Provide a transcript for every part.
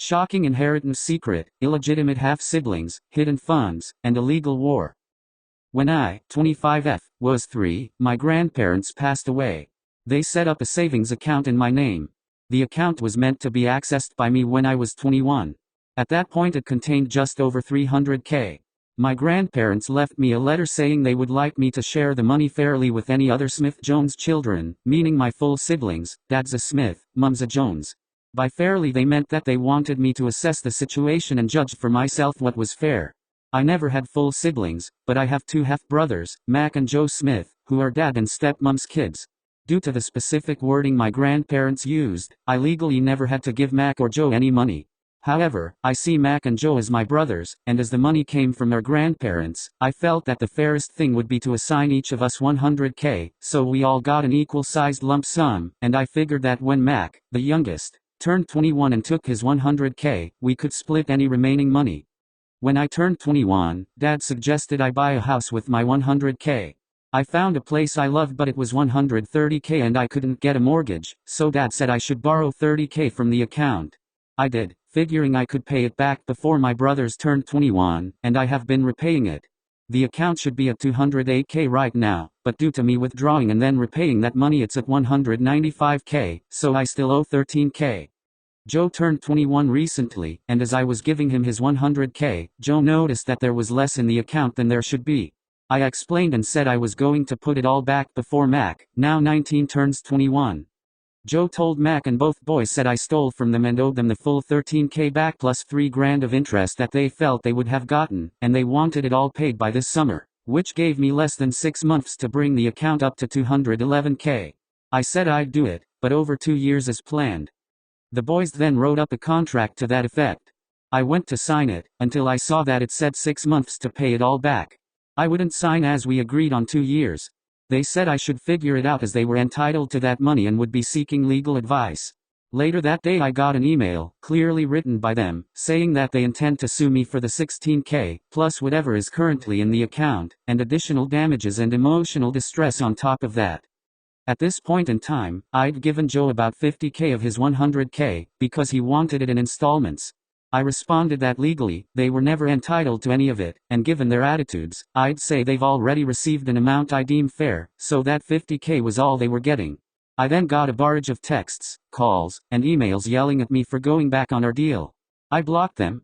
Shocking inheritance secret, illegitimate half-siblings, hidden funds, and illegal war. When I, 25F, was 3, my grandparents passed away. They set up a savings account in my name. The account was meant to be accessed by me when I was 21. At that point it contained just over $300K. My grandparents left me a letter saying they would like me to share the money fairly with any other Smith-Jones children, meaning my full siblings. Dad's a Smith, Mum's a Jones. By fairly they meant that they wanted me to assess the situation and judge for myself what was fair. I never had full siblings, but I have 2 half-brothers, Mac and Joe Smith, who are dad and stepmom's kids. Due to the specific wording my grandparents used, I legally never had to give Mac or Joe any money. However, I see Mac and Joe as my brothers, and as the money came from their grandparents, I felt that the fairest thing would be to assign each of us $100K, so we all got an equal-sized lump sum, and I figured that when Mac, the youngest, turned 21 and took his $100K, we could split any remaining money. When I turned 21, Dad suggested I buy a house with my $100K. I found a place I loved but it was $130K and I couldn't get a mortgage, so Dad said I should borrow $30K from the account. I did, figuring I could pay it back before my brothers turned 21, and I have been repaying it. The account should be at $208K right now, but due to me withdrawing and then repaying that money it's at $195K, so I still owe $13K. Joe turned 21 recently, and as I was giving him his $100K, Joe noticed that there was less in the account than there should be. I explained and said I was going to put it all back before Mac, now 19, turns 21. Joe told Mac and both boys said I stole from them and owed them the full $13K back plus $3,000 of interest that they felt they would have gotten, and they wanted it all paid by this summer, which gave me less than 6 months to bring the account up to $211K. I said I'd do it, but over 2 years as planned. The boys then wrote up a contract to that effect. I went to sign it, until I saw that it said 6 months to pay it all back. I wouldn't sign as we agreed on 2 years. They said I should figure it out as they were entitled to that money and would be seeking legal advice. Later that day I got an email, clearly written by them, saying that they intend to sue me for the $16K, plus whatever is currently in the account, and additional damages and emotional distress on top of that. At this point in time, I'd given Joe about $50K of his $100K, because he wanted it in installments. I responded that legally, they were never entitled to any of it, and given their attitudes, I'd say they've already received an amount I deem fair, so that $50K was all they were getting. I then got a barrage of texts, calls, and emails yelling at me for going back on our deal. I blocked them.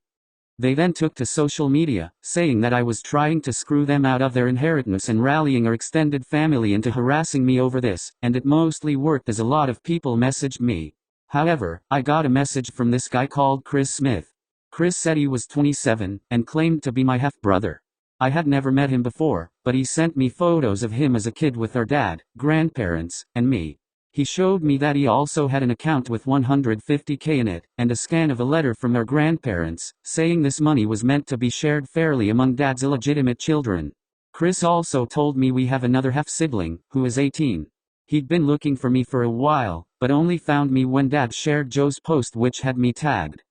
They then took to social media, saying that I was trying to screw them out of their inheritance and rallying our extended family into harassing me over this, and it mostly worked as a lot of people messaged me. However, I got a message from this guy called Chris Smith. Chris said he was 27, and claimed to be my half-brother. I had never met him before, but he sent me photos of him as a kid with our dad, grandparents, and me. He showed me that he also had an account with $150K in it, and a scan of a letter from our grandparents, saying this money was meant to be shared fairly among Dad's illegitimate children. Chris also told me we have another half-sibling, who is 18. He'd been looking for me for a while, but only found me when Dad shared Joe's post which had me tagged.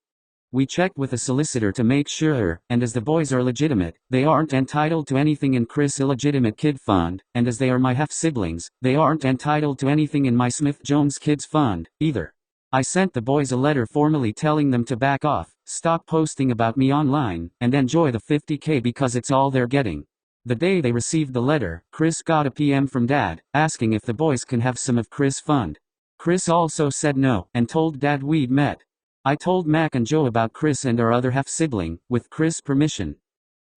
We checked with a solicitor to make sure, and as the boys are legitimate, they aren't entitled to anything in Chris' illegitimate kid fund, and as they are my half-siblings, they aren't entitled to anything in my Smith-Jones kids fund, either. I sent the boys a letter formally telling them to back off, stop posting about me online, and enjoy the $50K because it's all they're getting. The day they received the letter, Chris got a PM from Dad, asking if the boys can have some of Chris' fund. Chris also said no, and told Dad we'd met. I told Mac and Joe about Chris and our other half-sibling, with Chris' permission.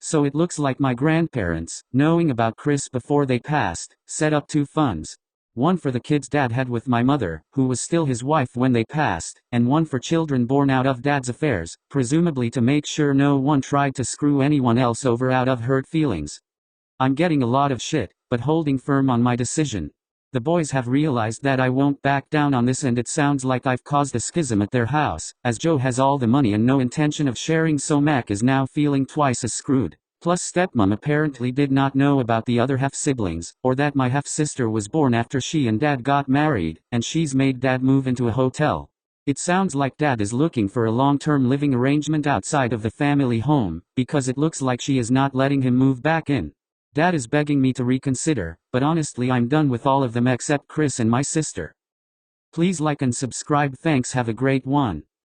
So it looks like my grandparents, knowing about Chris before they passed, set up 2 funds. One for the kids Dad had with my mother, who was still his wife when they passed, and one for children born out of Dad's affairs, presumably to make sure no one tried to screw anyone else over out of hurt feelings. I'm getting a lot of shit, but holding firm on my decision. The boys have realized that I won't back down on this, and it sounds like I've caused a schism at their house, as Joe has all the money and no intention of sharing, so Mac is now feeling twice as screwed. Plus stepmom apparently did not know about the other half-siblings, or that my half-sister was born after she and Dad got married, and she's made Dad move into a hotel. It sounds like Dad is looking for a long-term living arrangement outside of the family home, because it looks like she is not letting him move back in. Dad is begging me to reconsider, but honestly I'm done with all of them except Chris and my sister. Please like and subscribe. Thanks, have a great one.